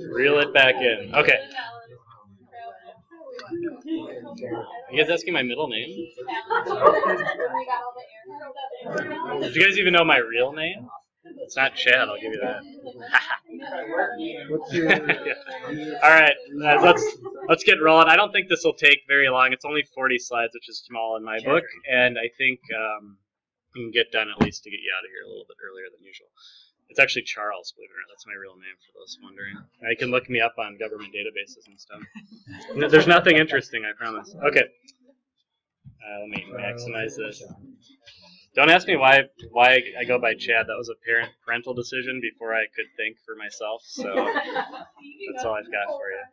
Reel it back in. Okay. Are you guys asking my middle name? Do you guys even know my real name? It's not Chad, I'll give you that. Yeah. All right, let's get rolling. I don't think this will take very long. It's only 40 slides, which is small in my book, and I think we can get done at least to get you out of here a little bit earlier than usual. It's actually Charles, believe it or not. That's my real name for those wondering. You can look me up on government databases and stuff. There's nothing interesting, I promise. Okay. Let me maximize this. Don't ask me why I go by Chad. That was a parental decision before I could think for myself. So that's all I've got for you.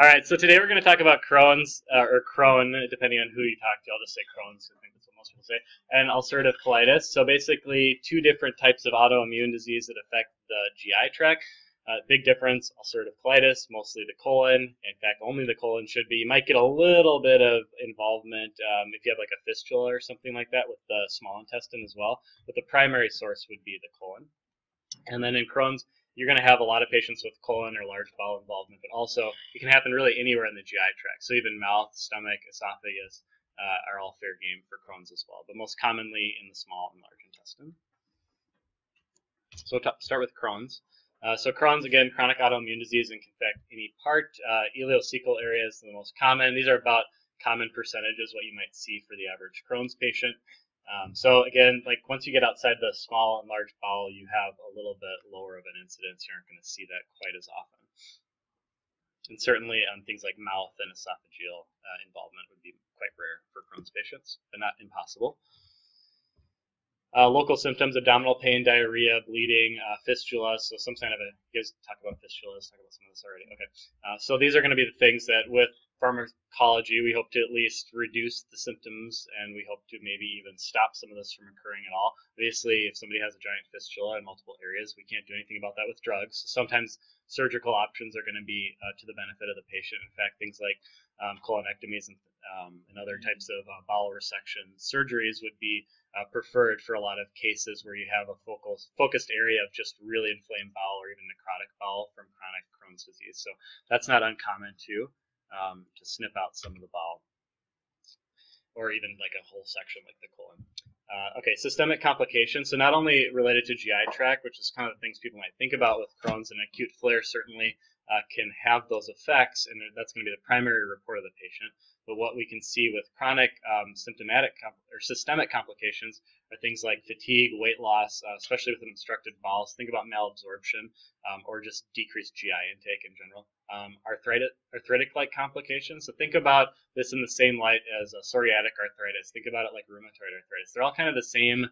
All right, so today we're going to talk about Crohn's, or Crohn, depending on who you talk to. I'll just say Crohn's. I think that's what most people say. And ulcerative colitis. So basically two different types of autoimmune disease that affect the GI tract. Big difference, ulcerative colitis, mostly the colon. In fact, only the colon should be. You might get a little bit of involvement if you have like a fistula or something like that with the small intestine as well. But the primary source would be the colon. And then in Crohn's, you're going to have a lot of patients with colon or large bowel involvement, but also it can happen really anywhere in the GI tract. So even mouth, stomach, esophagus are all fair game for Crohn's as well, but most commonly in the small and large intestine. So start with Crohn's. So Crohn's, again, chronic autoimmune disease and can affect any part. Ileocecal area is the most common. These are about common percentages, what you might see for the average Crohn's patient. So again, like once you get outside the small and large bowel, you have a little bit lower of an incidence. You aren't going to see that quite as often. And certainly things like mouth and esophageal involvement would be quite rare for Crohn's patients, but not impossible. Local symptoms: abdominal pain, diarrhea, bleeding, fistula. So some kind of you guys talk about fistulas, talk about some of this already. Okay. So these are going to be the things that with pharmacology, we hope to at least reduce the symptoms, and we hope to maybe even stop some of this from occurring at all. Obviously, if somebody has a giant fistula in multiple areas, we can't do anything about that with drugs. So sometimes surgical options are going to be to the benefit of the patient. In fact, things like colonectomies and other types of bowel resection surgeries would be preferred for a lot of cases where you have a focused area of just really inflamed bowel or even necrotic bowel from chronic Crohn's disease. So that's not uncommon too, to snip out some of the bowel, or even like a whole section like the colon. Okay, systemic complications. So not only related to GI tract, which is kind of the things people might think about with Crohn's, and acute flare certainly can have those effects, and that's going to be the primary report of the patient. But what we can see with chronic symptomatic or systemic complications are things like fatigue, weight loss, especially with an obstructed bowel. Think about malabsorption or just decreased GI intake in general. Arthritic-like complications. So think about this in the same light as psoriatic arthritis. Think about it like rheumatoid arthritis. They're all kind of the same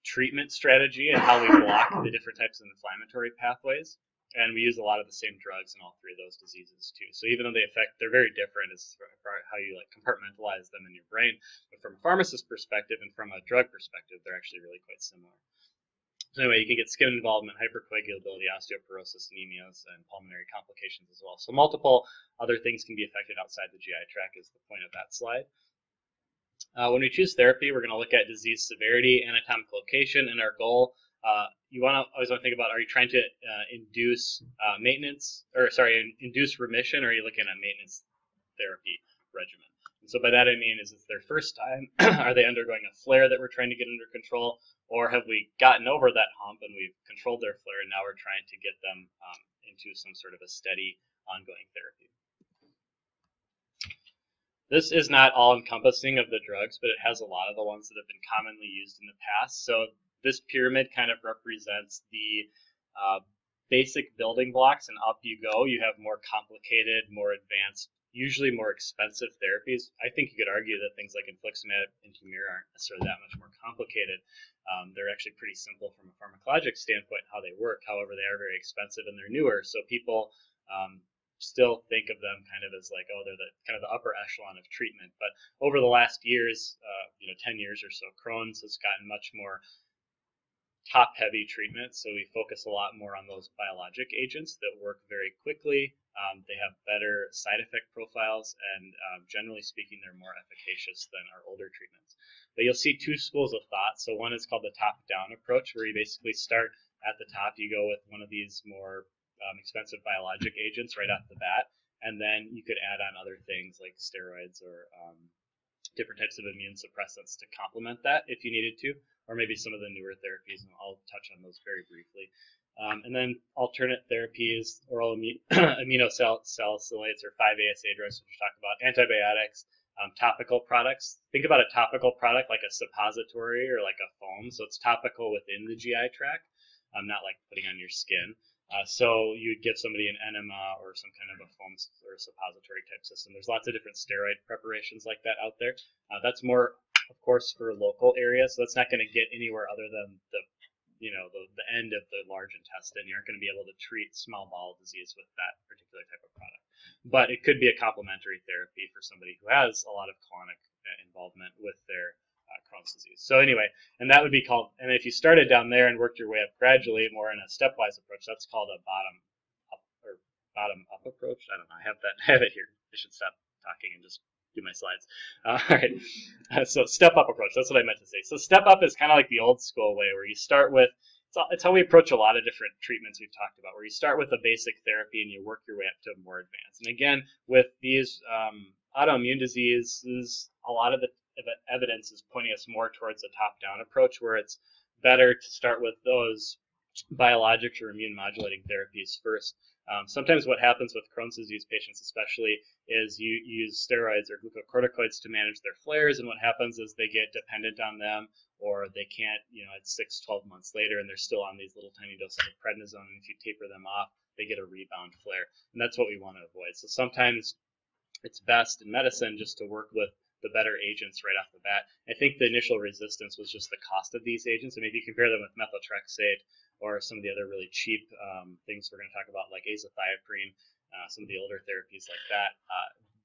treatment strategy and how we block the different types of inflammatory pathways. And we use a lot of the same drugs in all three of those diseases too. So even though they're very different as far as how you like compartmentalize them in your brain, but from a pharmacist perspective and from a drug perspective, they're actually really quite similar. So anyway, you can get skin involvement, hypercoagulability, osteoporosis, anemias, and pulmonary complications as well. So multiple other things can be affected outside the GI tract is the point of that slide. When we choose therapy, we're going to look at disease severity, anatomic location, and our goal. You always want to think about: are you trying to induce induce remission, or are you looking at maintenance therapy regimen? And so by that I mean, is it their first time? Are they undergoing a flare that we're trying to get under control, or have we gotten over that hump and we've controlled their flare, and now we're trying to get them into some sort of a steady, ongoing therapy? This is not all-encompassing of the drugs, but it has a lot of the ones that have been commonly used in the past. So this pyramid kind of represents the basic building blocks, and up you go. You have more complicated, more advanced, usually more expensive therapies. I think you could argue that things like infliximab and Humira aren't necessarily that much more complicated. They're actually pretty simple from a pharmacologic standpoint how they work. However, they are very expensive and they're newer, so people still think of them kind of as like, oh, they're the kind of the upper echelon of treatment. But over the last years, 10 years or so, Crohn's has gotten much more top-heavy treatment, so we focus a lot more on those biologic agents that work very quickly. They have better side effect profiles, and generally speaking, they're more efficacious than our older treatments. But you'll see two schools of thought. So one is called the top-down approach, where you basically start at the top, you go with one of these more expensive biologic agents right off the bat, and then you could add on other things like steroids or different types of immune suppressants to complement that if you needed to, or maybe some of the newer therapies, and I'll touch on those very briefly. And then alternate therapies, oral aminosalicylates or 5-ASA drugs, which we talk about, antibiotics, topical products. Think about a topical product like a suppository or like a foam. So it's topical within the GI tract, not like putting on your skin. So you'd give somebody an enema or some kind of a foam or suppository type system. There's lots of different steroid preparations like that out there. That's more, of course, for local areas. So that's not going to get anywhere other than the end of the large intestine. You aren't going to be able to treat small bowel disease with that particular type of product. But it could be a complementary therapy for somebody who has a lot of colonic involvement with their Crohn's disease. So anyway, and that would be called, and if you started down there and worked your way up gradually, more in a stepwise approach, that's called a bottom up approach. I don't know. I have it here. I should stop talking and just do my slides. All right. So step up approach. That's what I meant to say. So step up is kind of like the old school way where you start with, it's how we approach a lot of different treatments we've talked about, where you start with a basic therapy and you work your way up to more advanced. And again, with these autoimmune diseases, a lot of the evidence is pointing us more towards a top-down approach, where it's better to start with those biologics or immune modulating therapies first. Sometimes what happens with Crohn's disease patients especially is you use steroids or glucocorticoids to manage their flares, and what happens is they get dependent on them, or they can't, it's 6-12 months later and they're still on these little tiny doses of prednisone, and if you taper them off, they get a rebound flare, and that's what we want to avoid. So sometimes it's best in medicine just to work with the better agents right off the bat. I think the initial resistance was just the cost of these agents, and maybe you compare them with methotrexate or some of the other really cheap things we're going to talk about, like azathioprine, some of the older therapies like that.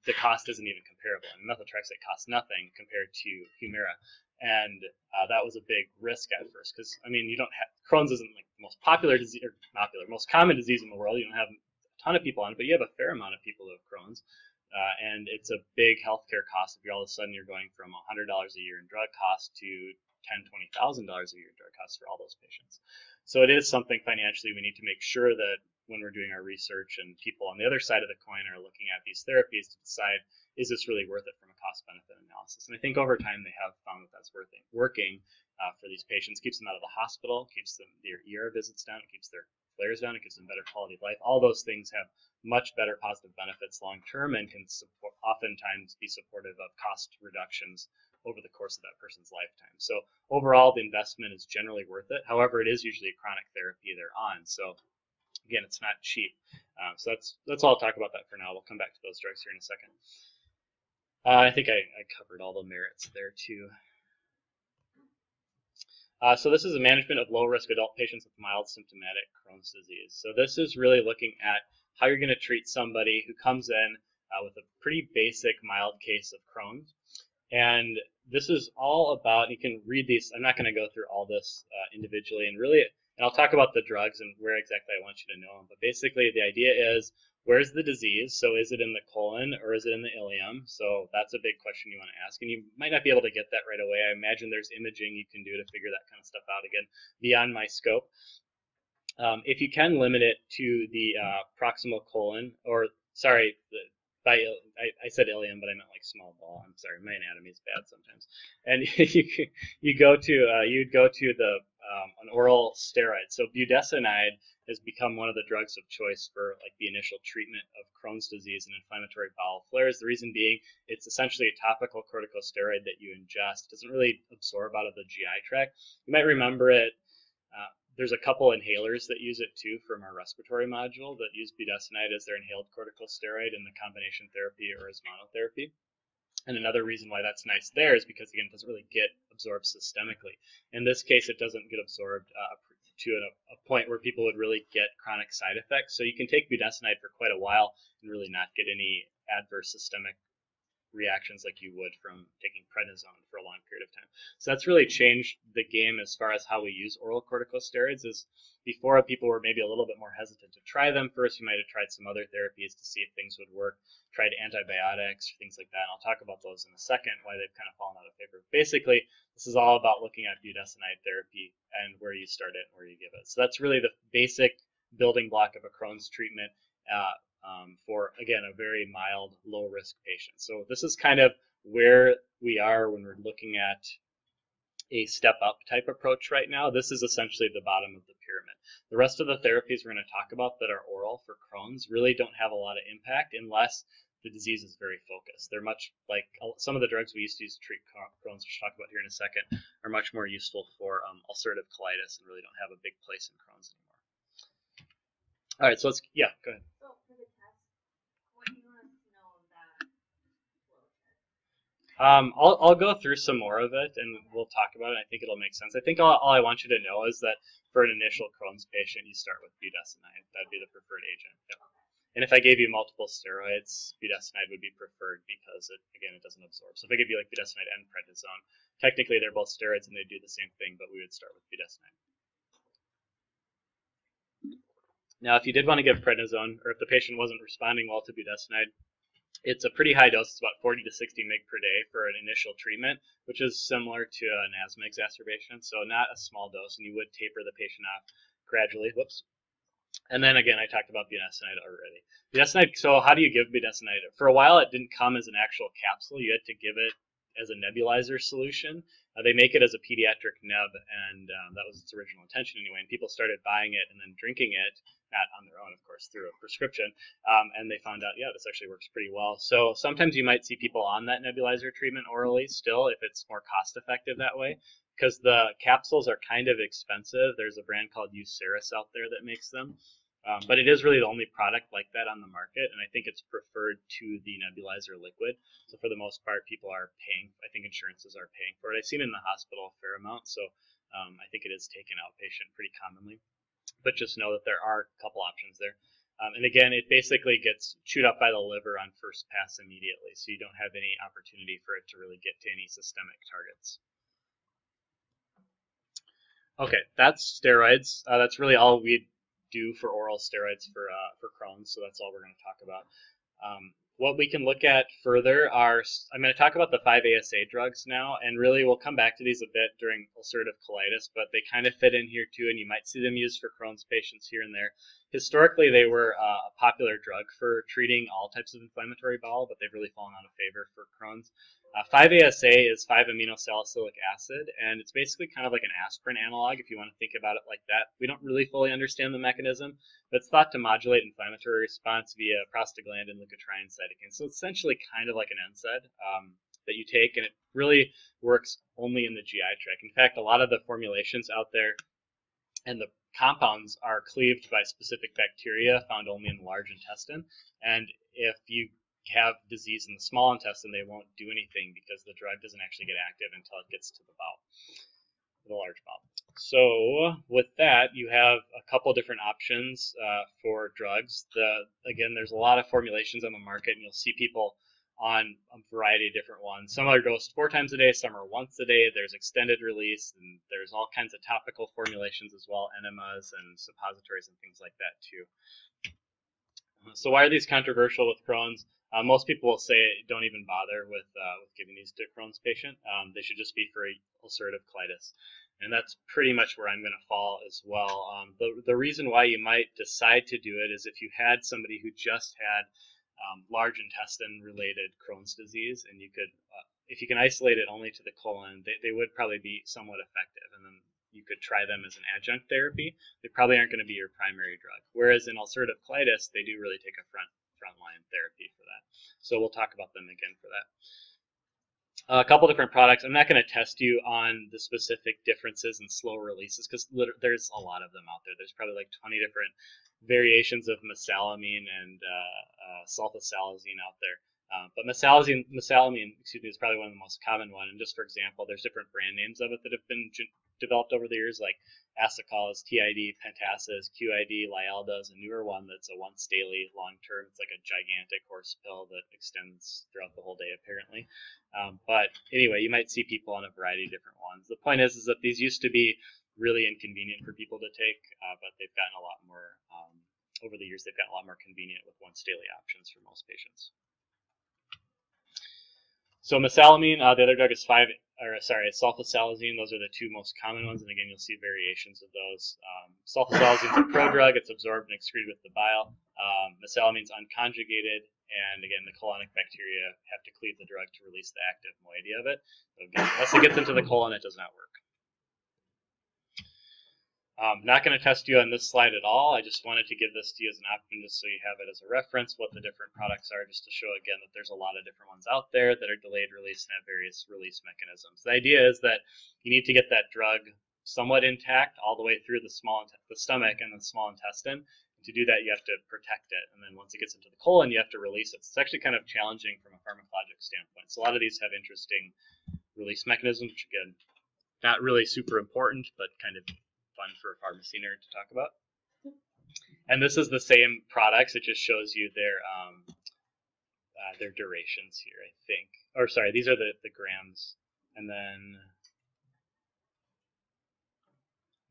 The cost isn't even comparable. I mean, methotrexate costs nothing compared to Humira, and that was a big risk at first, because I mean, you don't have, Crohn's isn't like the most popular disease, or most common disease in the world. You don't have a ton of people on it, but you have a fair amount of people who have Crohn's. And it's a big healthcare cost if you're all of a sudden you're going from $100 a year in drug costs to $10,000-$20,000 a year in drug costs for all those patients. So it is something financially we need to make sure that when we're doing our research and people on the other side of the coin are looking at these therapies to decide, is this really worth it from a cost-benefit analysis? And I think over time they have found that that's working for these patients. Keeps them out of the hospital, keeps their ER visits down, it keeps their flares down, it gives them better quality of life. All those things have much better positive benefits long term and can oftentimes be supportive of cost reductions over the course of that person's lifetime. So overall, the investment is generally worth it. However, it is usually a chronic therapy they're on. So again, it's not cheap. So that's all I'll talk about that for now. We'll come back to those drugs here in a second. I think I covered all the merits there too. So this is a management of low-risk adult patients with mild symptomatic Crohn's disease. So this is really looking at how you're going to treat somebody who comes in with a pretty basic mild case of Crohn's. And this is all about, you can read these, I'm not going to go through all this individually, and I'll talk about the drugs and where exactly I want you to know them. But basically the idea is, where's the disease? So is it in the colon or is it in the ileum? So that's a big question you want to ask. And you might not be able to get that right away. I imagine there's imaging you can do to figure that kind of stuff out, again, beyond my scope. If you can limit it to the proximal colon, or sorry, I said ileum, but I meant like small ball. I'm sorry, my anatomy is bad sometimes. And you'd go to an oral steroid. So budesonide has become one of the drugs of choice for like the initial treatment of Crohn's disease and inflammatory bowel flares. The reason being, it's essentially a topical corticosteroid that you ingest. It doesn't really absorb out of the GI tract. You might remember it. There's a couple inhalers that use it too from our respiratory module that use budesonide as their inhaled corticosteroid in the combination therapy or as monotherapy. And another reason why that's nice there is because, again, it doesn't really get absorbed systemically. In this case, it doesn't get absorbed to a point where people would really get chronic side effects. So you can take budesonide for quite a while and really not get any adverse systemic reactions like you would from taking prednisone for a long period of time. So that's really changed the game as far as how we use oral corticosteroids. Is before people were maybe a little bit more hesitant to try them first. You might have tried some other therapies to see if things would work, tried antibiotics, things like that. And I'll talk about those in a second, why they've kind of fallen out of favor. Basically, this is all about looking at budesonide therapy and where you start it and where you give it. So that's really the basic building block of a Crohn's treatment for, again, a very mild, low-risk patient. So this is kind of where we are when we're looking at a step-up type approach right now. This is essentially the bottom of the pyramid. The rest of the therapies we're going to talk about that are oral for Crohn's really don't have a lot of impact unless the disease is very focused. They're much like some of the drugs we used to use to treat Crohn's, which we'll talk about here in a second, are much more useful for ulcerative colitis and really don't have a big place in Crohn's anymore. All right, so let's, yeah, go ahead. So for the test, what do you want us to know of that flow test? I'll go through some more of it and we'll talk about it. I think it'll make sense. I think all I want you to know is that for an initial Crohn's patient, you start with budesonide. That'd be the preferred agent. Yep. Okay. And if I gave you multiple steroids, budesonide would be preferred because, it doesn't absorb. So if I give you like budesonide and prednisone, technically they're both steroids and they do the same thing, but we would start with budesonide. Now, if you did want to give prednisone, or if the patient wasn't responding well to budesonide, it's a pretty high dose. It's about 40 to 60 mg per day for an initial treatment, which is similar to an asthma exacerbation. So not a small dose, and you would taper the patient off gradually. Whoops. And then again, I talked about budesonide already. Budesonide, so how do you give budesonide? For a while, it didn't come as an actual capsule. You had to give it as a nebulizer solution. They make it as a pediatric neb, and that was its original intention anyway. And people started buying it and then drinking it, not on their own, of course, through a prescription. And they found out, yeah, this actually works pretty well. So sometimes you might see people on that nebulizer treatment orally still, if it's more cost-effective that way, because the capsules are kind of expensive. There's a brand called Euceris out there that makes them. But it is really the only product like that on the market, and I think it's preferred to the nebulizer liquid. So for the most part, people are paying, I think insurances are paying for it. I've seen it in the hospital a fair amount, so I think it is taken outpatient pretty commonly. But just know that there are a couple options there. And again, it basically gets chewed up by the liver on first pass immediately, so you don't have any opportunity for it to really get to any systemic targets. Okay, that's steroids. That's really all we do for oral steroids for Crohn's, so that's all we're going to talk about. What we can look at further are, I'm going to talk about the 5-ASA drugs now, and really we'll come back to these a bit during ulcerative colitis, but they kind of fit in here too, and you might see them used for Crohn's patients here and there. Historically, they were a popular drug for treating all types of inflammatory bowel, but they've really fallen out of favor for Crohn's. 5-ASA is 5-aminosalicylic acid, and it's basically kind of like an aspirin analog if you want to think about it like that. We don't really fully understand the mechanism, but it's thought to modulate inflammatory response via prostaglandin, leukotriene, cytokine. So it's essentially kind of like an NSAID that you take, and it really works only in the GI tract. In fact, a lot of the formulations out there and the compounds are cleaved by specific bacteria found only in the large intestine, and if you have disease in the small intestine, they won't do anything because the drug doesn't actually get active until it gets to the bowel, the large bowel. So with that, you have a couple different options for drugs. Again, there's a lot of formulations on the market, and you'll see people on a variety of different ones. Some are dosed 4 times a day, some are once a day. There's extended release, and there's all kinds of topical formulations as well, enemas and suppositories and things like that too. So why are these controversial with Crohn's? Most people will say don't even bother with giving these to a Crohn's patient. They should just be for ulcerative colitis. And that's pretty much where I'm going to fall as well. The reason why you might decide to do it is if you had somebody who just had large intestine related Crohn's disease, and you could, if you can isolate it only to the colon, they would probably be somewhat effective. And then you could try them as an adjunct therapy. They probably aren't going to be your primary drug. Whereas in ulcerative colitis, they do really take a frontline therapy for that. So we'll talk about them again for that. A couple different products. I'm not going to test you on the specific differences in slow releases because there's a lot of them out there. There's probably like 20 different variations of mesalamine and sulfasalazine out there. But mesalamine, is probably one of the most common one. And just for example, there's different brand names of it that have been developed over the years, like Asacol, TID, Pentasa, QID, Lialda is a newer one that's a once daily long term. It's like a gigantic horse pill that extends throughout the whole day apparently. But anyway, you might see people on a variety of different ones. The point is that these used to be really inconvenient for people to take, but they've gotten a lot more, over the years, they've gotten a lot more convenient with once daily options for most patients. So mesalamine, the other drug is sulfasalazine. Those are the two most common ones, and again, you'll see variations of those. Sulfasalazine is a prodrug. It's absorbed and excreted with the bile. Mesalamine is unconjugated, and again, the colonic bacteria have to cleave the drug to release the active moiety of it. So again, unless it gets into the colon, it does not work. Not going to test you on this slide at all. I just wanted to give this to you as an option just so you have it as a reference, what the different products are, just to show again that there's a lot of different ones out there that are delayed release and have various release mechanisms. The idea is that you need to get that drug somewhat intact all the way through the stomach and the small intestine. To do that, you have to protect it, and then once it gets into the colon, you have to release it. So it's actually kind of challenging from a pharmacologic standpoint. So a lot of these have interesting release mechanisms, which again, not really super important, but kind of fun for a pharmacy nerd to talk about. And this is the same products. It just shows you their durations here, I think. Or sorry, these are the grams. And then I'm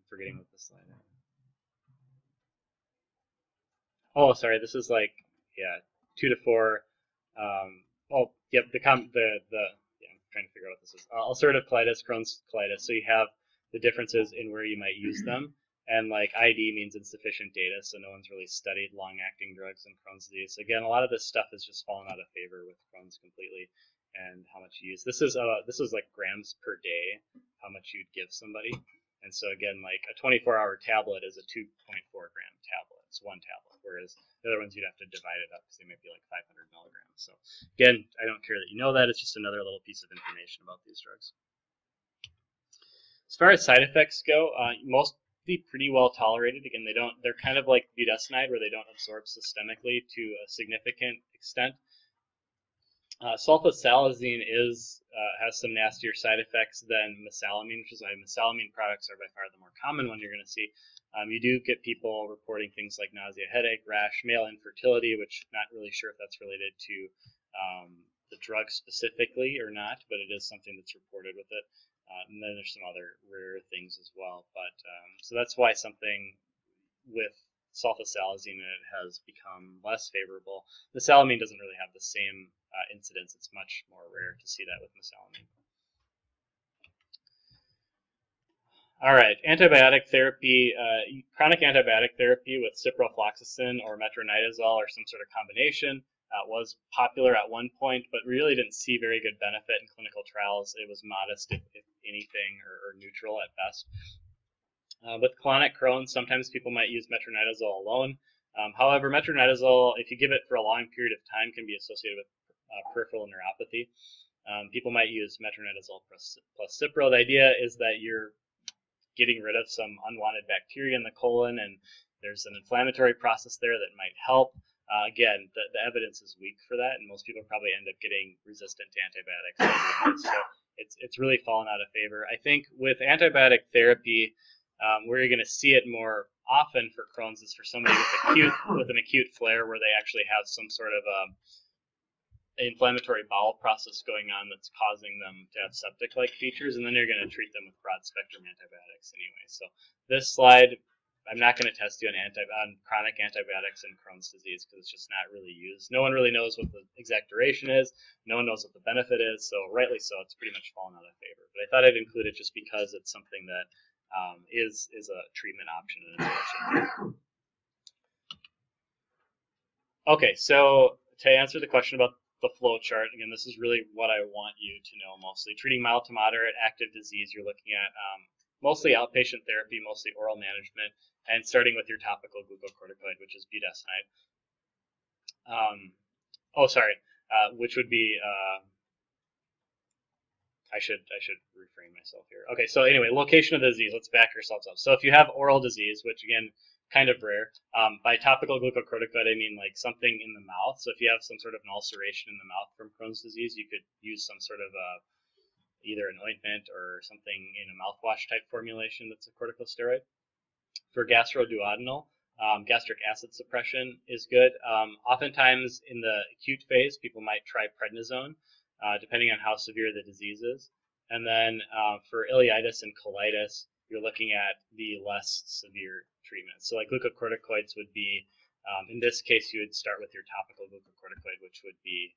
forgetting what this slide is. Oh, sorry, this is like 2 to 4. Oh, yep. I'm trying to figure out what this is. Ulcerative colitis, Crohn's colitis. So you have the differences in where you might use them, and like ID means insufficient data, so no one's really studied long-acting drugs in Crohn's disease. So again, a lot of this stuff has just fallen out of favor with Crohn's completely, and how much you use. This is like grams per day, how much you'd give somebody, and so again, like a 24-hour tablet is a 2.4 gram tablet. It's one tablet, whereas the other ones you'd have to divide it up because they might be like 500 milligrams. So again, I don't care that you know that. It's just another little piece of information about these drugs. As far as side effects go, mostly pretty well tolerated. Again, they're kind of like budesonide, where they don't absorb systemically to a significant extent. Sulfasalazine has some nastier side effects than mesalamine, which is why mesalamine products are by far the more common one you're going to see. You do get people reporting things like nausea, headache, rash, male infertility, which I'm not really sure if that's related to the drug specifically or not, but it is something that's reported with it. And then there's some other rare things as well. But so that's why something with sulfasalazine in it has become less favorable. Mesalamine doesn't really have the same incidence. It's much more rare to see that with mesalamine. All right, antibiotic therapy, chronic antibiotic therapy with ciprofloxacin or metronidazole or some sort of combination was popular at one point, but really didn't see very good benefit in clinical trials. It was modest, if anything, or neutral at best. With chronic Crohn's, sometimes people might use metronidazole alone. However, metronidazole, if you give it for a long period of time, can be associated with peripheral neuropathy. People might use metronidazole plus Cipro. The idea is that you're getting rid of some unwanted bacteria in the colon, and there's an inflammatory process there that might help. Again, the evidence is weak for that, and most people probably end up getting resistant to antibiotics. So it's really fallen out of favor. I think with antibiotic therapy, where you're going to see it more often for Crohn's is for somebody with an acute flare where they actually have some sort of inflammatory bowel process going on that's causing them to have septic-like features, and then you're going to treat them with broad-spectrum antibiotics anyway. So this slide, I'm not going to test you on chronic antibiotics in Crohn's disease because it's just not really used. No one really knows what the exact duration is. No one knows what the benefit is. So rightly so, it's pretty much fallen out of favor. But I thought I'd include it just because it's something that is a treatment option and intervention. Okay, so to answer the question about the flow chart, again, this is really what I want you to know mostly. Treating mild to moderate active disease, you're looking at mostly outpatient therapy, mostly oral management, and starting with your topical glucocorticoid, which is budesonide. Which would be, I should reframe myself here. Okay, so anyway, location of the disease, let's back ourselves up. So if you have oral disease, which again, kind of rare, by topical glucocorticoid, I mean like something in the mouth. So if you have some sort of an ulceration in the mouth from Crohn's disease, you could use some sort of either an ointment or something in a mouthwash type formulation that's a corticosteroid. For gastroduodenal, gastric acid suppression is good. Oftentimes in the acute phase, people might try prednisone, depending on how severe the disease is. And then for ileitis and colitis, you're looking at the less severe treatment. So like glucocorticoids would be, in this case, you would start with your topical glucocorticoid, which would be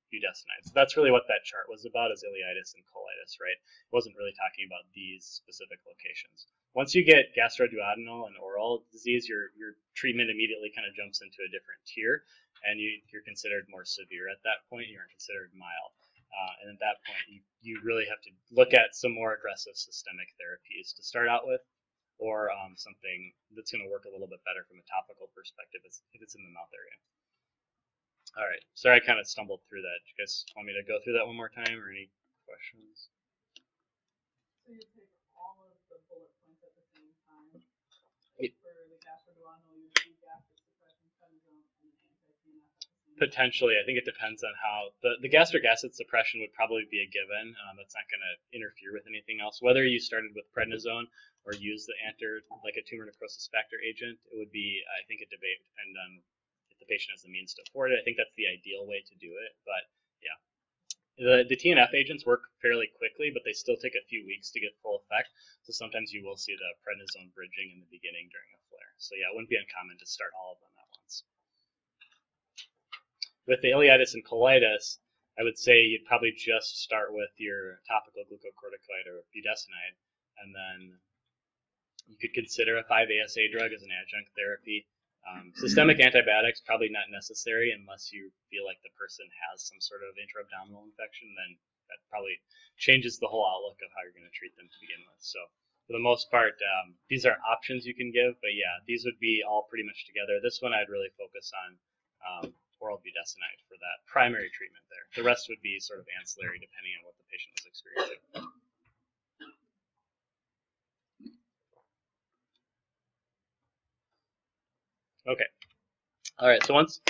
budesonide. So that's really what that chart was about, is ileitis and colitis, right? It wasn't really talking about these specific locations. Once you get gastroduodenal and oral disease, your treatment immediately kind of jumps into a different tier, and you're considered more severe at that point. You aren't considered mild. And at that point, you really have to look at some more aggressive systemic therapies to start out with, or something that's going to work a little bit better from a topical perspective if it's in the mouth area. All right, sorry I kind of stumbled through that. Do you guys want me to go through that one more time, or any questions? So you take all of the bullet points at the same time. For the gastroduodenal, you do gastric suppression, prednisone, and anti-TNF at the same time. Potentially, I think it depends on how the gastric acid suppression would probably be a given. That's not going to interfere with anything else. Whether you started with prednisone or use the like a tumor necrosis factor agent, it would be, I think, a debate depend on if the patient has the means to afford it. I think that's the ideal way to do it, but yeah. The TNF agents work fairly quickly, but they still take a few weeks to get full effect. So sometimes you will see the prednisone bridging in the beginning during a flare. So yeah, it wouldn't be uncommon to start all of them at once. With the ileitis and colitis, I would say you'd probably just start with your topical glucocorticoid or budesonide, and then you could consider a 5-ASA drug as an adjunct therapy. Systemic antibiotics, probably not necessary unless you feel like the person has some sort of intra-abdominal infection. Then that probably changes the whole outlook of how you're going to treat them to begin with. So for the most part, these are options you can give, but yeah, these would be all pretty much together. This one I'd really focus on oral budesonide for that primary treatment there. The rest would be sort of ancillary depending on what the patient was experiencing. Okay. All right. So once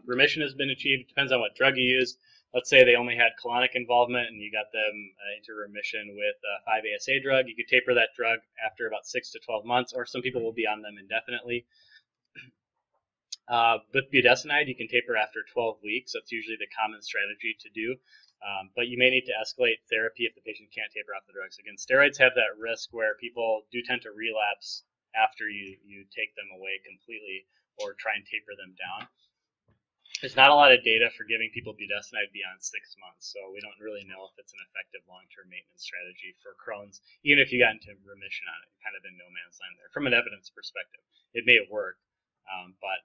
remission has been achieved, depends on what drug you use. Let's say they only had colonic involvement and you got them into remission with a 5-ASA drug. You could taper that drug after about 6 to 12 months, or some people will be on them indefinitely. With budesonide, you can taper after 12 weeks. That's usually the common strategy to do. But you may need to escalate therapy if the patient can't taper off the drugs. Again, steroids have that risk where people do tend to relapse after you take them away completely or try and taper them down. There's not a lot of data for giving people budesonide beyond 6 months, so we don't really know if it's an effective long-term maintenance strategy for Crohn's. Even if you got into remission on it, you're kind of in no man's land there. From an evidence perspective, it may work, but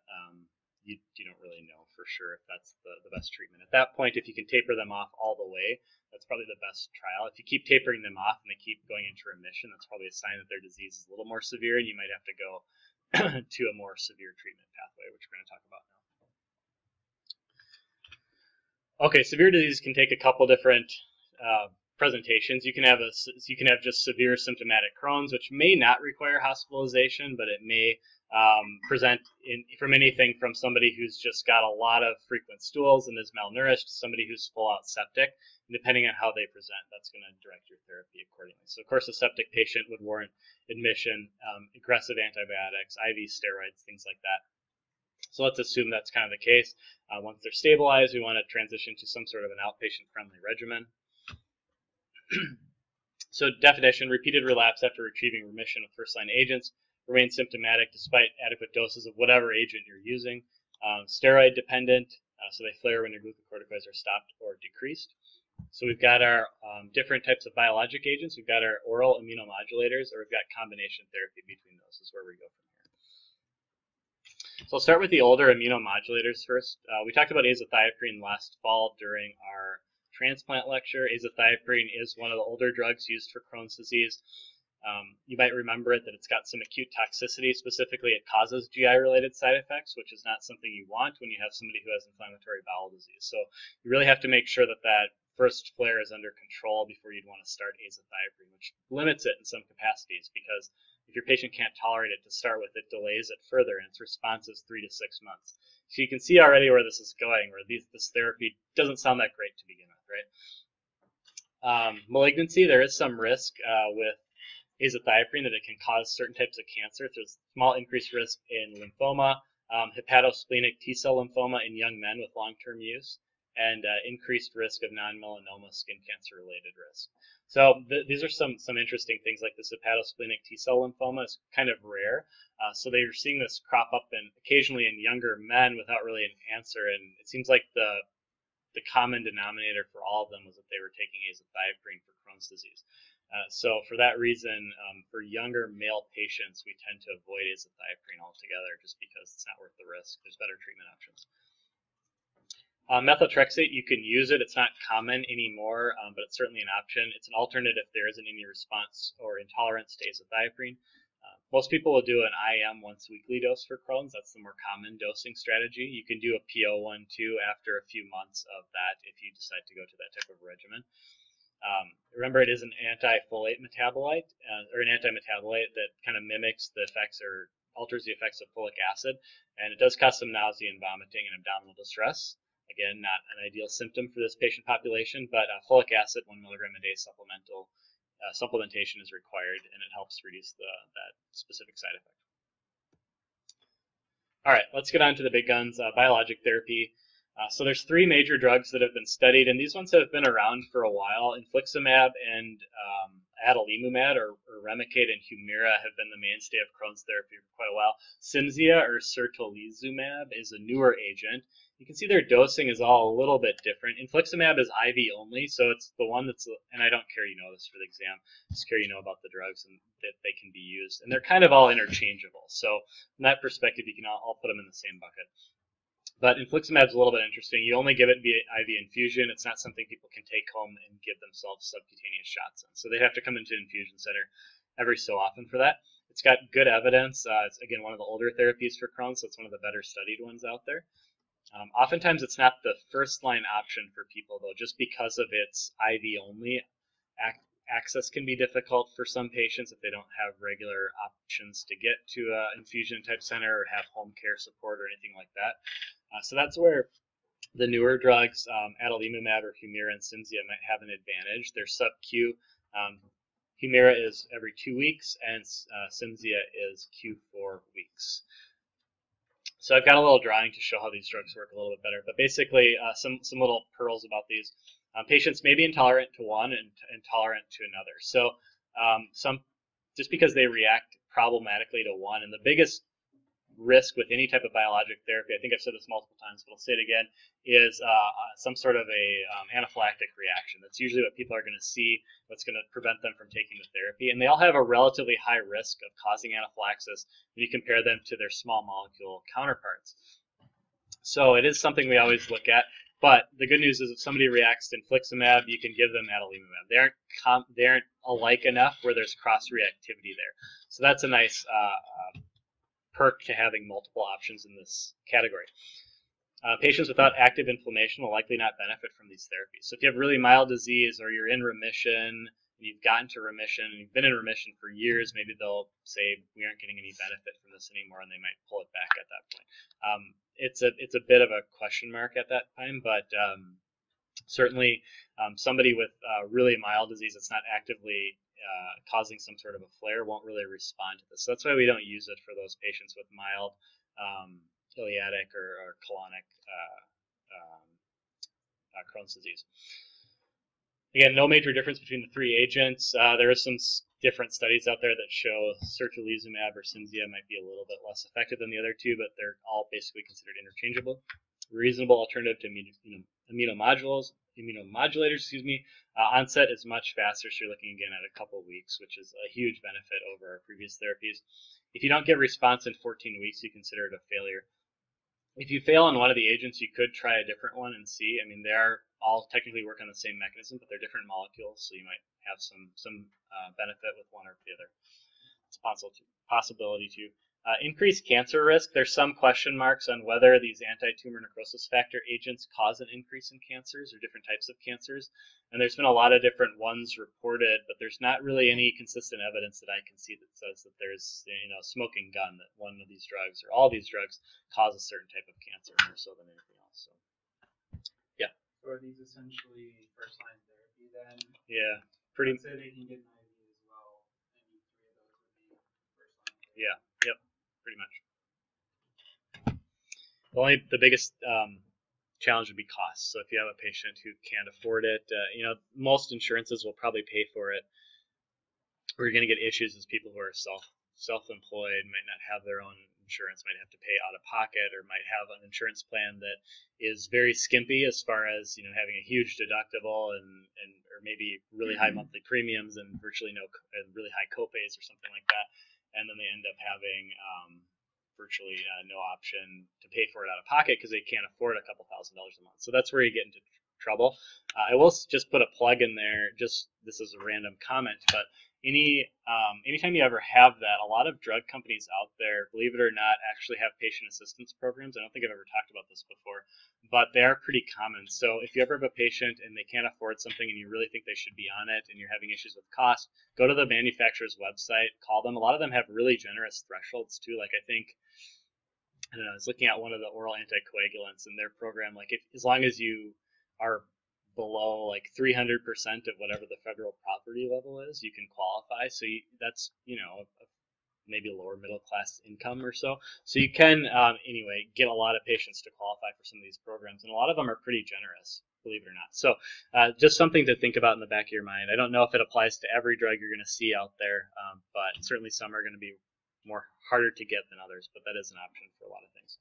you don't really know for sure if that's the best treatment. At that point, if you can taper them off all the way, that's probably the best trial. If you keep tapering them off and they keep going into remission, that's probably a sign that their disease is a little more severe, and you might have to go to a more severe treatment pathway, which we're going to talk about now. Okay, severe disease can take a couple different presentations. You can have just severe symptomatic Crohn's, which may not require hospitalization, but it may present from anything from somebody who's just got a lot of frequent stools and is malnourished to somebody who's full out septic. And depending on how they present, that's going to direct your therapy accordingly. So of course, a septic patient would warrant admission, aggressive antibiotics, IV steroids, things like that. So let's assume that's kind of the case. Once they're stabilized, we want to transition to some sort of an outpatient-friendly regimen. So definition, repeated relapse after achieving remission with first-line agents, remain symptomatic despite adequate doses of whatever agent you're using. Steroid dependent, so they flare when your glucocorticoids are stopped or decreased. So we've got our different types of biologic agents. We've got our oral immunomodulators, or we've got combination therapy between those is where we go from here. So I'll start with the older immunomodulators first. We talked about azathioprine last fall during our transplant lecture. Azathioprine is one of the older drugs used for Crohn's disease. You might remember it that it's got some acute toxicity. Specifically, it causes GI-related side effects, which is not something you want when you have somebody who has inflammatory bowel disease. So you really have to make sure that that first flare is under control before you'd want to start azathioprine, which limits it in some capacities, because if your patient can't tolerate it to start with, it delays it further, and its response is 3 to 6 months. So you can see already where this is going, where this therapy doesn't sound that great to begin with, right? Malignancy, there is some risk with azathioprine that it can cause certain types of cancer. There's small increased risk in lymphoma, hepatosplenic T-cell lymphoma in young men with long-term use, and increased risk of non-melanoma skin cancer-related risk. So these are some interesting things, like this hepatosplenic T-cell lymphoma is kind of rare. So they're seeing this crop up occasionally in younger men without really an answer, and it seems like the common denominator for all of them was that they were taking azathioprine for Crohn's disease. So for that reason, for younger male patients, we tend to avoid azathioprine altogether just because it's not worth the risk. There's better treatment options. Methotrexate, you can use it. It's not common anymore, but it's certainly an option. It's an alternate if there isn't any response or intolerance to azathioprine. Most people will do an IM once weekly dose for Crohn's. That's the more common dosing strategy. You can do a PO1 too after a few months of that if you decide to go to that type of regimen. Remember, it is an anti-folate metabolite, or an anti-metabolite that kind of mimics the effects or alters the effects of folic acid, and it does cause some nausea and vomiting and abdominal distress. Again, not an ideal symptom for this patient population, but folic acid 1 milligram a day supplementation is required, and it helps reduce that specific side effect. All right, let's get on to the big guns, biologic therapy. So there's 3 major drugs that have been studied, and these ones have been around for a while. Infliximab and adalimumab, or Remicade and Humira, have been the mainstay of Crohn's therapy for quite a while. Cimzia, or certolizumab, is a newer agent. You can see their dosing is all a little bit different. Infliximab is IV only, so it's the one that's, and I don't care you know this for the exam, just care you know about the drugs and that they can be used. And they're kind of all interchangeable. So from that perspective, you can all put them in the same bucket. But infliximab is a little bit interesting. You only give it via IV infusion. It's not something people can take home and give themselves subcutaneous shots in. So they have to come into an infusion center every so often for that. It's got good evidence. It's, again, one of the older therapies for Crohn's, so it's one of the better studied ones out there. Oftentimes, it's not the first-line option for people, though, just because of its IV only. Access can be difficult for some patients if they don't have regular options to get to an infusion-type center or have home care support or anything like that. So that's where the newer drugs, adalimumab or Humira and Cimzia, might have an advantage. They're sub-Q. Humira is every 2 weeks, and Cimzia is Q4 weeks. So I've got a little drawing to show how these drugs work a little bit better. But basically, some little pearls about these. Patients may be intolerant to one and intolerant to another. So just because they react problematically to one, and the biggest risk with any type of biologic therapy, I think I've said this multiple times, but I'll say it again, is some sort of a anaphylactic reaction. That's usually what people are going to see, what's going to prevent them from taking the therapy. And they all have a relatively high risk of causing anaphylaxis when you compare them to their small molecule counterparts. So it is something we always look at. But the good news is if somebody reacts to infliximab, you can give them adalimumab. They aren't alike enough where there's cross-reactivity there. So that's a nice perk to having multiple options in this category. Patients without active inflammation will likely not benefit from these therapies. So if you have really mild disease or you're in remission, and you've gotten to remission, and you've been in remission for years, maybe they'll say we aren't getting any benefit from this anymore, and they might pull it back at that point. It's a bit of a question mark at that time, but certainly somebody with really mild disease that's not actively causing some sort of a flare won't really respond to this. So that's why we don't use it for those patients with mild ileatic or colonic Crohn's disease. Again, no major difference between the 3 agents. There are some different studies out there that show certolizumab or Cimzia might be a little bit less effective than the other 2, but they're all basically considered interchangeable. Reasonable alternative to immunomodulators. Onset is much faster, so you're looking again at a couple weeks, which is a huge benefit over our previous therapies. If you don't get response in 14 weeks, you consider it a failure. If you fail on one of the agents, you could try a different one and see. I mean, they are all technically work on the same mechanism, but they're different molecules, so you might have some benefit with one or the other. It's a possibility to. Increased cancer risk. There's some question marks on whether these anti-tumor necrosis factor agents cause an increase in cancers or different types of cancers. And there's been a lot of different ones reported, but there's not really any consistent evidence that I can see that says that there's a smoking gun that one of these drugs or all these drugs cause a certain type of cancer more so than anything else. So, yeah. So are these essentially first-line therapy then? Yeah, pretty. Let's say they can get an IV as well, and 3 of those would be first-line therapy. Yeah. Yep. Pretty much. The biggest challenge would be cost. So if you have a patient who can't afford it, most insurances will probably pay for it. Where you're going to get issues is people who are self-employed, might not have their own insurance, might have to pay out of pocket, or might have an insurance plan that is very skimpy as far as having a huge deductible and or maybe really high monthly premiums and virtually really high copays or something like that, and then they end up having virtually no option to pay for it out of pocket because they can't afford a couple $1,000s a month. So that's where you get into trouble. I will just put a plug in there. Just this is a random comment, but anytime you ever have that, a lot of drug companies out there, believe it or not, actually have patient assistance programs. I don't think I've ever talked about this before, but they are pretty common. So if you ever have a patient and they can't afford something and you really think they should be on it and you're having issues with cost, go to the manufacturer's website, call them. A lot of them have really generous thresholds too. Like I don't know, I was looking at one of the oral anticoagulants in their program. Like as long as you are below like 300% of whatever the federal poverty level is, you can qualify. So that's maybe lower middle class income or so. So you can anyway get a lot of patients to qualify for some of these programs, and a lot of them are pretty generous, believe it or not. So just something to think about in the back of your mind. I don't know if it applies to every drug you're going to see out there, but certainly some are going to be more harder to get than others, but that is an option for a lot of things.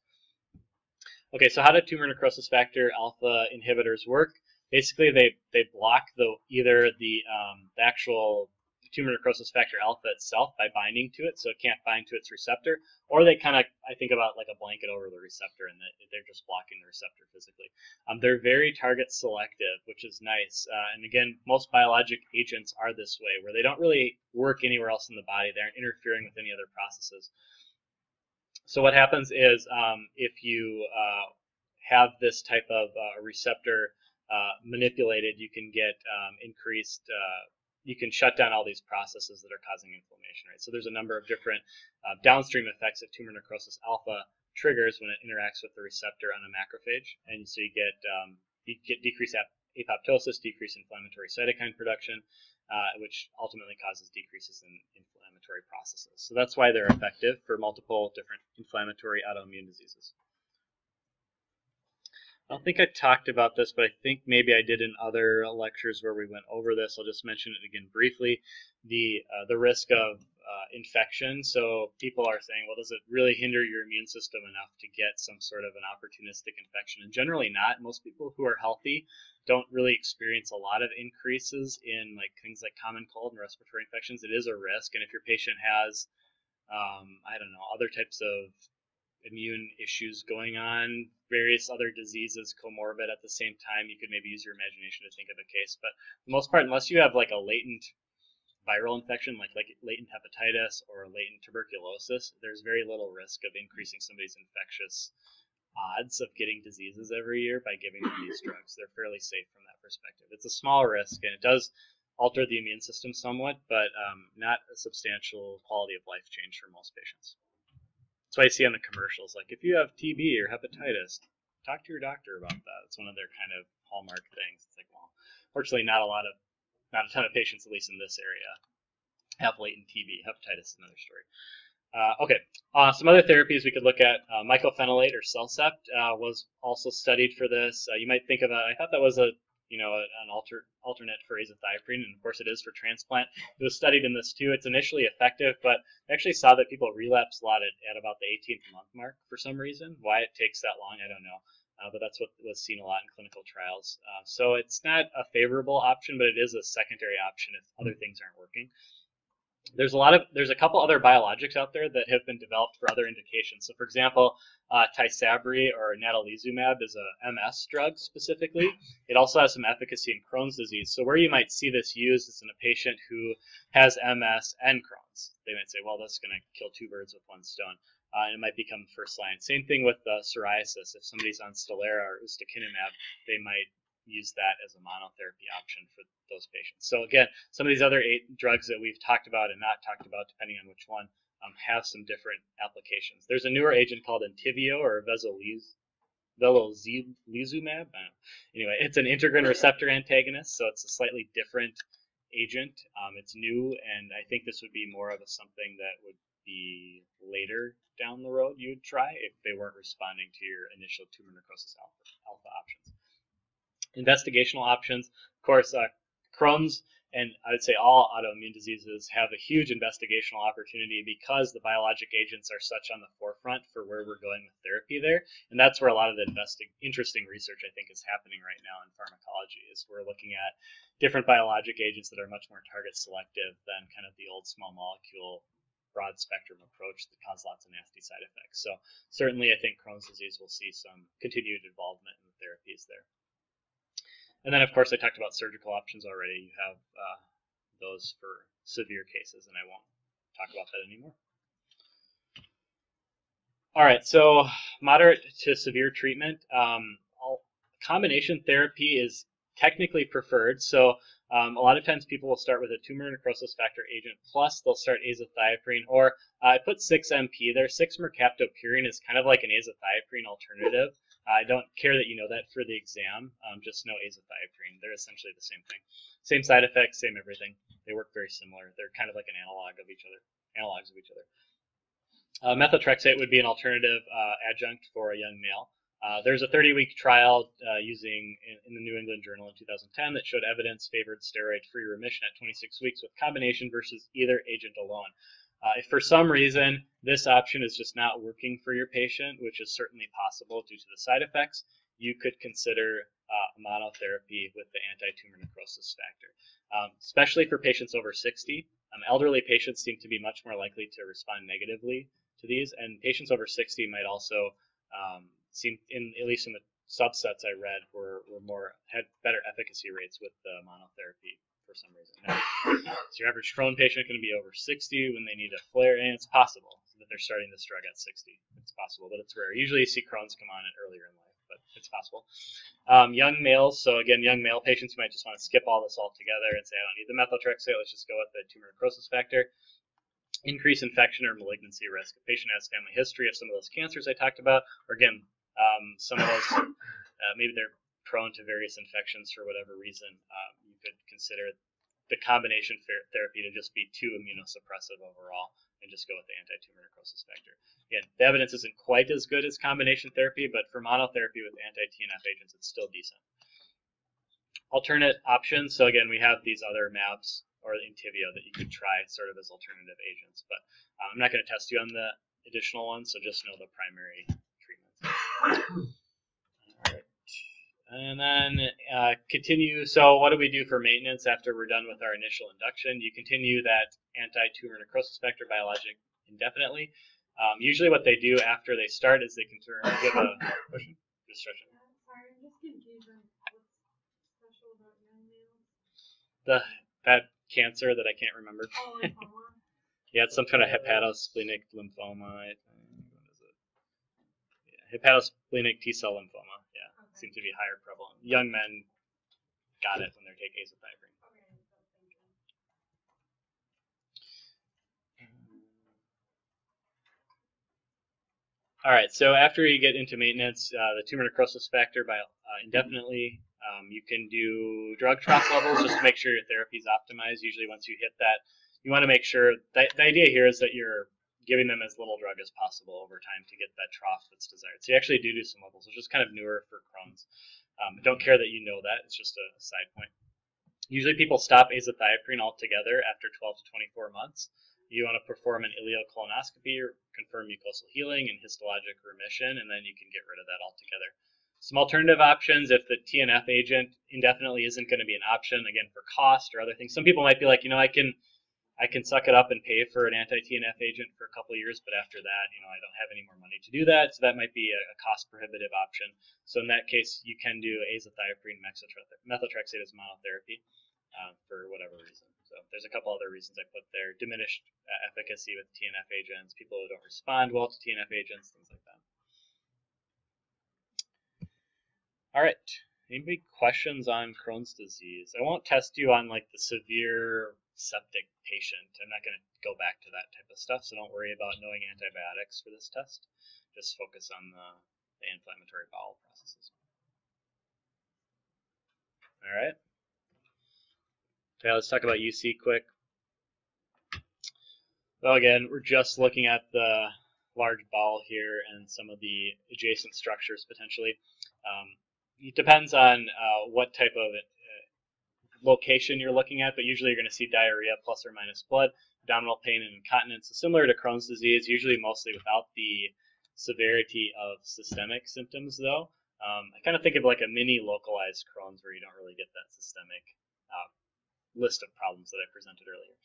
Okay, so how do tumor necrosis factor alpha inhibitors work? Basically, they block either the actual tumor necrosis factor alpha itself by binding to it, so it can't bind to its receptor, or they kind of, I think about like a blanket over the receptor, and they're just blocking the receptor physically. They're very target selective, which is nice. And again, most biologic agents are this way, where they don't really work anywhere else in the body. They aren't interfering with any other processes. So what happens is if you have this type of receptor manipulated, you can get you can shut down all these processes that are causing inflammation, right? So there's a number of different downstream effects that tumor necrosis alpha triggers when it interacts with the receptor on a macrophage, and so you get decreased apoptosis, decreased inflammatory cytokine production, which ultimately causes decreases in inflammatory processes. So that's why they're effective for multiple different inflammatory autoimmune diseases. I don't think I talked about this, but I think maybe I did in other lectures where we went over this. I'll just mention it again briefly. The risk of infection. So people are saying, well, does it really hinder your immune system enough to get some sort of an opportunistic infection? And generally not. Most people who are healthy don't really experience a lot of increases in like things like common cold and respiratory infections. It is a risk, and if your patient has, I don't know, other types of immune issues going on, various other diseases comorbid at the same time, you could maybe use your imagination to think of a case. But for the most part, unless you have like a latent viral infection, like latent hepatitis or latent tuberculosis, there's very little risk of increasing somebody's infectious odds of getting diseases every year by giving them these drugs. They're fairly safe from that perspective. It's a small risk, and it does alter the immune system somewhat, but not a substantial quality of life change for most patients. That's why I see on the commercials, like if you have TB or hepatitis, talk to your doctor about that. It's one of their kind of hallmark things. It's like, well, fortunately, not a ton of patients, at least in this area, have latent TB. Hepatitis is another story. Okay, some other therapies we could look at. Mycophenolate or Cellcept was also studied for this. You might think of I thought that was an alternate for azathioprine, and of course it is for transplant. It was studied in this too. It's initially effective, but I actually saw that people relapse a lot at about the 18th month mark for some reason. Why it takes that long, I don't know. But that's what was seen a lot in clinical trials. So it's not a favorable option, but it is a secondary option if other things aren't working. There's a couple other biologics out there that have been developed for other indications. So for example, Tysabri or natalizumab is a MS drug specifically. It also has some efficacy in Crohn's disease. So where you might see this used is in a patient who has MS and Crohn's. They might say, well, that's going to kill two birds with one stone. And it might become first line. Same thing with psoriasis. If somebody's on Stelara or ustekinumab, they might use that as a monotherapy option for those patients. So again, some of these other 8 drugs that we've talked about and not talked about, depending on which one, have some different applications. There's a newer agent called Entyvio or velozizumab. Anyway, it's an integrin receptor antagonist, so it's a slightly different agent. It's new, and I think this would be more of something that would be later down the road you would try if they weren't responding to your initial tumor necrosis alpha options. Investigational options, of course, Crohn's and I would say all autoimmune diseases have a huge investigational opportunity because the biologic agents are such on the forefront for where we're going with therapy there. And that's where a lot of the interesting research, I think, is happening right now in pharmacology, is we're looking at different biologic agents that are much more target selective than kind of the old small molecule broad spectrum approach that cause lots of nasty side effects. So certainly I think Crohn's disease will see some continued involvement in the therapies there. And then, of course, I talked about surgical options already. You have those for severe cases, and I won't talk about that anymore. All right, so moderate to severe treatment. Combination therapy is technically preferred. So a lot of times people will start with a tumor necrosis factor agent, plus they'll start azathioprine, or I put 6-MP there. 6-mercaptopurine is kind of like an azathioprine alternative. I don't care that you know that for the exam. Just know azathioprine. They're essentially the same thing. Same side effects, same everything. They work very similar. They're kind of like an analogs of each other. Methotrexate would be an alternative adjunct for a young male. There's a 30-week trial using in the New England Journal in 2010 that showed evidence favored steroid-free remission at 26 weeks with combination versus either agent alone. If for some reason this option is just not working for your patient, which is certainly possible due to the side effects, you could consider monotherapy with the anti-tumor necrosis factor, especially for patients over 60. Elderly patients seem to be much more likely to respond negatively to these, and patients over 60 might also seem, at least in the subsets I read, had better efficacy rates with the monotherapy for some reason. Now, is your average Crohn patient going to be over 60 when they need a flare? And it's possible that they're starting this drug at 60. It's possible, but it's rare. Usually you see Crohn's come on earlier in life, but it's possible. Young males, so again, young male patients, you might just want to skip all this altogether and say, I don't need the methotrexate, let's just go with the tumor necrosis factor. Increase infection or malignancy risk. A patient has family history of some of those cancers I talked about, or again, some of those, maybe they're prone to various infections for whatever reason, you could consider the combination therapy to just be too immunosuppressive overall and just go with the anti-tumor necrosis factor. Again, the evidence isn't quite as good as combination therapy, but for monotherapy with anti-TNF agents, it's still decent. Alternate options, so again, we have these other MABs or Entyvio that you could try sort of as alternative agents, but I'm not going to test you on the additional ones, so just know the primary treatments. All right. And then continue. So what do we do for maintenance after we're done with our initial induction? You continue that anti-tumor necrosis factor biologic indefinitely. Usually what they do after they start is they can give a question. Just stretch it. Sorry, I'm just confused on what's special about young males. That cancer that I can't remember. Oh, lymphoma? Yeah, it's some kind of hepatosplenic lymphoma. What is it? Yeah, hepatosplenic T-cell lymphoma. Yeah, okay. Seems to be higher prevalent. Young men got it when they take azathioprine. Okay, thank you. All right, so after you get into maintenance, the tumor necrosis factor by indefinitely, you can do drug trough levels just to make sure your therapy is optimized. Usually once you hit that, you want to make sure, the idea here is that you're giving them as little drug as possible over time to get that trough that's desired. So you actually do some levels, which is kind of newer for Crohn's. Don't care that you know that, it's just a side point. Usually people stop azathioprine altogether after 12 to 24 months. You want to perform an ileocolonoscopy or confirm mucosal healing and histologic remission, and then you can get rid of that altogether. Some alternative options, if the TNF agent indefinitely isn't going to be an option, again, for cost or other things. Some people might be like, I can suck it up and pay for an anti-TNF agent for a couple of years, but after that, I don't have any more money to do that, so that might be a cost-prohibitive option. So in that case, you can do azathioprine methotrexate as monotherapy for whatever reason. So there's a couple other reasons I put there. Diminished efficacy with TNF agents, people who don't respond well to TNF agents, things like that. All right. Any questions on Crohn's disease? I won't test you on like the severe septic patient. I'm not going to go back to that type of stuff, so don't worry about knowing antibiotics for this test. Just focus on the inflammatory bowel processes. All right. Okay, let's talk about UC quick. So again, we're just looking at the large bowel here and some of the adjacent structures potentially. It depends on what type of location you're looking at, but usually you're going to see diarrhea plus or minus blood, abdominal pain, and incontinence. So similar to Crohn's disease, usually mostly without the severity of systemic symptoms though. I kind of think of like a mini localized Crohn's where you don't really get that systemic list of problems that I presented earlier.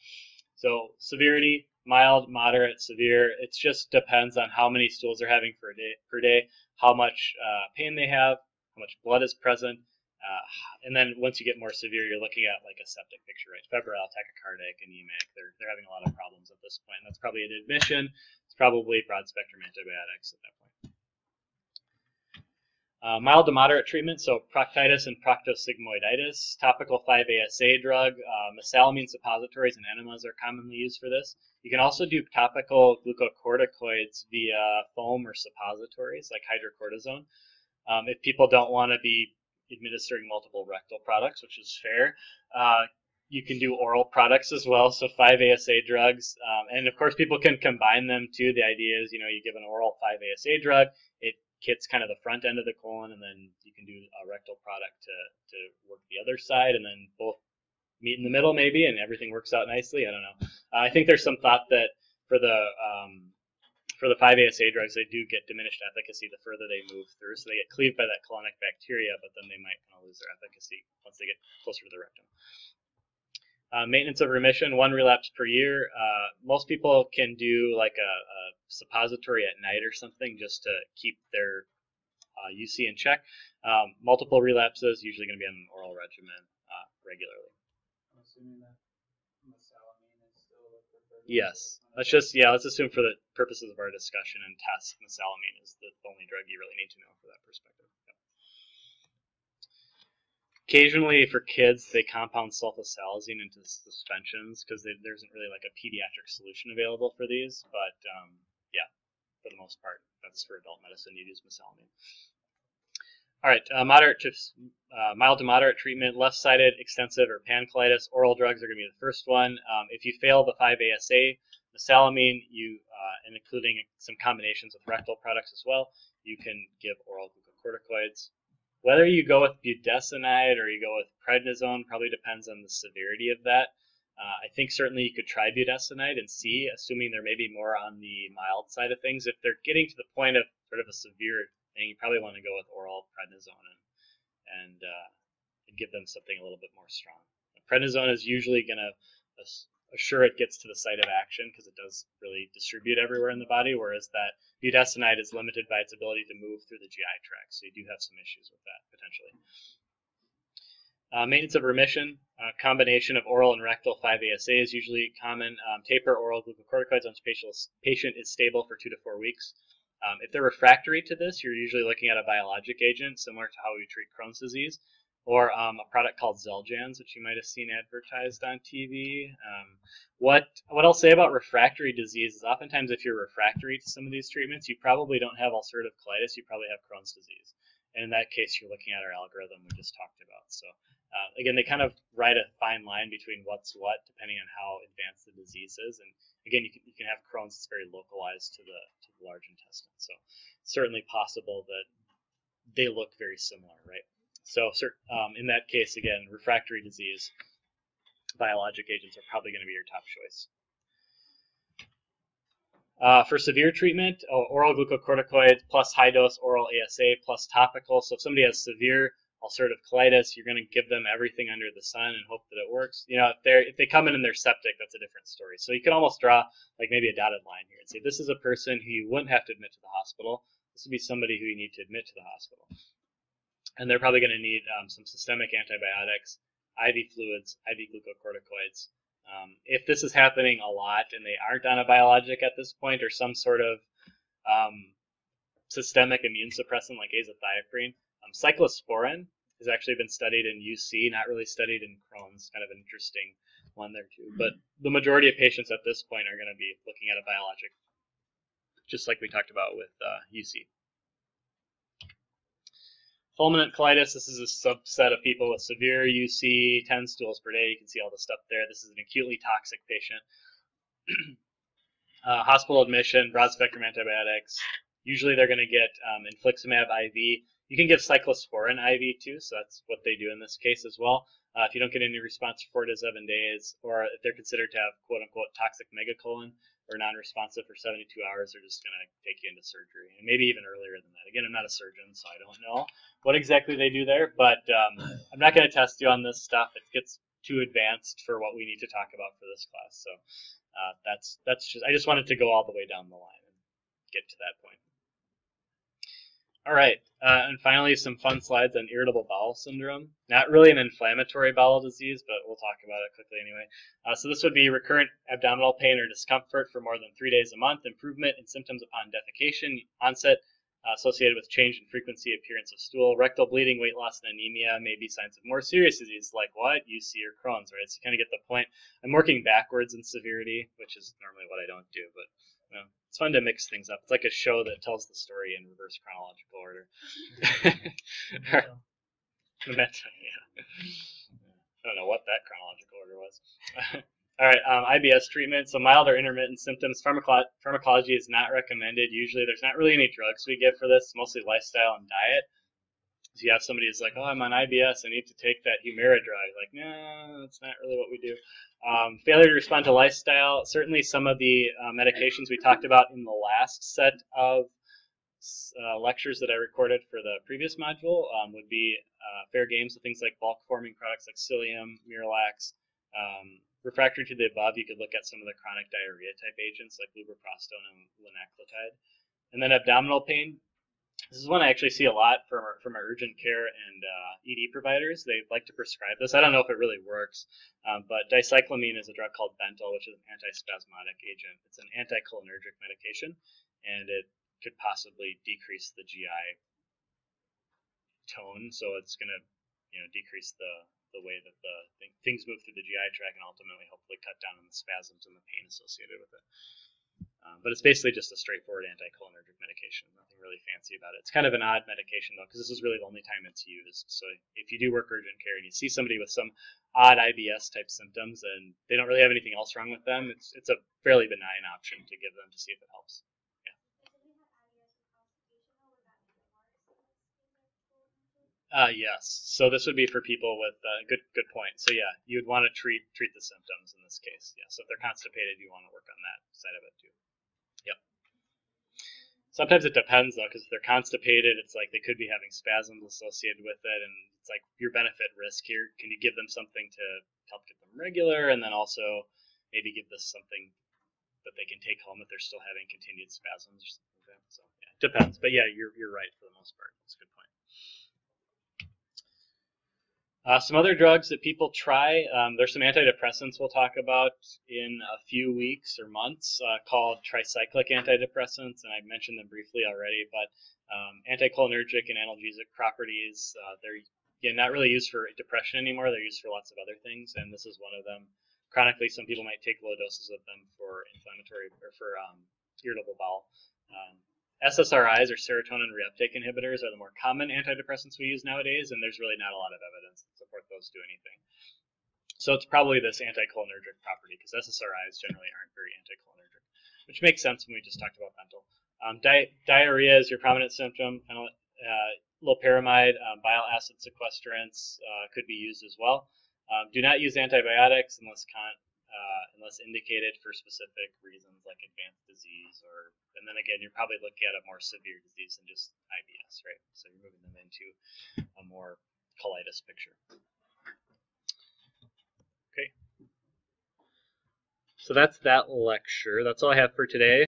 So severity, mild, moderate, severe, it just depends on how many stools they're having per day, how much pain they have, how much blood is present, and then once you get more severe, you're looking at like a septic picture, right? Febrile, tachycardic, anemic. They're having a lot of problems at this point. And that's probably an admission. It's probably broad spectrum antibiotics at that point. Mild to moderate treatment, so proctitis and proctosigmoiditis. Topical 5-ASA drug, mesalamine suppositories and enemas are commonly used for this. You can also do topical glucocorticoids via foam or suppositories like hydrocortisone. If people don't want to be administering multiple rectal products, which is fair, you can do oral products as well, so 5-ASA drugs. And of course, people can combine them too. The idea is, you give an oral 5-ASA drug, it hits kind of the front end of the colon, and then you can do a rectal product to work the other side, and then both meet in the middle maybe, and everything works out nicely. I don't know. I think there's some thought that for the 5-ASA drugs, they do get diminished efficacy the further they move through, so they get cleaved by that colonic bacteria, but then they might kind of lose their efficacy once they get closer to the rectum. Maintenance of remission, 1 relapse per year. Most people can do like a suppository at night or something just to keep their UC in check. Multiple relapses, usually going to be on an oral regimen regularly. I'm assuming that mesalamine is still the preferred. Yes. Let's assume for the purposes of our discussion and test, mesalamine is the only drug you really need to know for that perspective. Yep. Occasionally, for kids, they compound sulfasalazine into suspensions because there isn't really like a pediatric solution available for these. But yeah, for the most part, that's for adult medicine. You use mesalamine. All right, mild to moderate treatment, left-sided, extensive, or pancolitis. Oral drugs are going to be the first one. If you fail the 5-ASA, mesalamine, and including some combinations with rectal products as well, you can give oral glucocorticoids. Whether you go with budesonide or you go with prednisone probably depends on the severity of that. I think certainly you could try budesonide and see, assuming they're maybe more on the mild side of things. If they're getting to the point of sort of a severe thing, you probably want to go with oral prednisone and give them something a little bit more strong. Prednisone is usually going to assure it gets to the site of action because it does really distribute everywhere in the body, whereas that budesonide is limited by its ability to move through the GI tract, so you do have some issues with that potentially. Maintenance of remission, combination of oral and rectal 5-ASA is usually common. Taper oral glucocorticoids once patient is stable for 2 to 4 weeks. If they're refractory to this, you're usually looking at a biologic agent similar to how we treat Crohn's disease, or a product called Xeljanz, which you might have seen advertised on TV. What I'll say about refractory disease is oftentimes if you're refractory to some of these treatments, you probably don't have ulcerative colitis, you probably have Crohn's disease. And in that case, you're looking at our algorithm we just talked about. So again, they kind of write a fine line between what's what, depending on how advanced the disease is. And again, you can have Crohn's that's very localized to the large intestine. So it's certainly possible that they look very similar, right? So in that case, again, refractory disease, biologic agents are probably going to be your top choice. For severe treatment, oral glucocorticoids plus high-dose oral ASA plus topical. So if somebody has severe ulcerative colitis, you're going to give them everything under the sun and hope that it works. If they come in and they're septic, that's a different story. So you can almost draw like maybe a dotted line here and say this is a person who you wouldn't have to admit to the hospital. This would be somebody who you need to admit to the hospital. And they're probably going to need some systemic antibiotics, IV fluids, IV glucocorticoids. If this is happening a lot and they aren't on a biologic at this point or some sort of systemic immune suppressant like azathioprine, cyclosporin has actually been studied in UC, not really studied in Crohn's, kind of an interesting one there too. But the majority of patients at this point are going to be looking at a biologic, just like we talked about with UC. Fulminant colitis, this is a subset of people with severe UC, 10 stools per day. You can see all the stuff there. This is an acutely toxic patient. hospital admission, broad-spectrum antibiotics. Usually they're going to get infliximab IV. You can give cyclosporin IV too, so that's what they do in this case as well. If you don't get any response for 4 to 7 days, or if they're considered to have quote-unquote toxic megacolon or non-responsive for 72 hours, they're just going to take you into surgery, and maybe even earlier than that. Again, I'm not a surgeon, so I don't know what exactly they do there, but I'm not going to test you on this stuff. It gets too advanced for what we need to talk about for this class. So that's just, I just wanted to go all the way down the line and get to that point. All right, and finally some fun slides on irritable bowel syndrome. Not really an inflammatory bowel disease, but we'll talk about it quickly anyway. So this would be recurrent abdominal pain or discomfort for more than 3 days a month, improvement in symptoms upon defecation, onset associated with change in frequency, appearance of stool, rectal bleeding, weight loss, and anemia may be signs of more serious disease like what? UC or Crohn's, right? So you kind of get the point. I'm working backwards in severity, which is normally what I don't do, but you know, it's fun to mix things up. It's like a show that tells the story in reverse chronological order. Yeah. I don't know what that chronological order was. All right, IBS treatment. So mild or intermittent symptoms. Pharmacology is not recommended. Usually there's not really any drugs we give for this, mostly lifestyle and diet. So you have somebody who's like, oh, I'm on IBS, I need to take that Humira drug. Like, no, that's not really what we do. Failure to respond to lifestyle. Certainly some of the medications we talked about in the last set of lectures that I recorded for the previous module would be fair game. So things like bulk forming products like psyllium, Miralax. Refractory to the above, you could look at some of the chronic diarrhea type agents like lubiprostone and linaclotide. And then abdominal pain. This is one I actually see a lot from our urgent care and ED providers. They like to prescribe this. I don't know if it really works, but dicyclamine is a drug called Bentyl, which is an antispasmodic agent. It's an anticholinergic medication, and it could possibly decrease the GI tone. So it's going to, decrease the way that the things move through the GI tract and ultimately hopefully cut down on the spasms and the pain associated with it. But it's basically just a straightforward anticholinergic medication. Nothing really fancy about it. It's kind of an odd medication, though, because this is really the only time it's used. So if you do work urgent care and you see somebody with some odd IBS-type symptoms and they don't really have anything else wrong with them, it's a fairly benign option to give them to see if it helps. Yes. So this would be for people with good point. So yeah, you would want to treat the symptoms in this case. Yeah. So if they're constipated, you want to work on that side of it too. Yep. Sometimes it depends though, because if they're constipated, it's like they could be having spasms associated with it, and it's like your benefit risk here. Can you give them something to help get them regular, and then also maybe give this something that they can take home if they're still having continued spasms or something like that. So yeah, it depends. But yeah, you're right for the most part. That's a good point. Some other drugs that people try, there's some antidepressants we'll talk about in a few weeks or months called tricyclic antidepressants, and I mentioned them briefly already, but anticholinergic and analgesic properties, they're not really used for depression anymore. They're used for lots of other things, and this is one of them. Chronically, some people might take low doses of them for inflammatory or for irritable bowel. SSRIs, or serotonin reuptake inhibitors, are the more common antidepressants we use nowadays, and there's really not a lot of evidence to support those do anything. So it's probably this anticholinergic property, because SSRIs generally aren't very anticholinergic, which makes sense when we just talked about Bentyl. Diarrhea is your prominent symptom. Loperamide, bile acid sequestrants could be used as well. Do not use antibiotics unless indicated for specific reasons like advanced disease, and then again, you're probably looking at a more severe disease than just IBS, right? So you're moving them into a more colitis picture. Okay. So that's that lecture. That's all I have for today.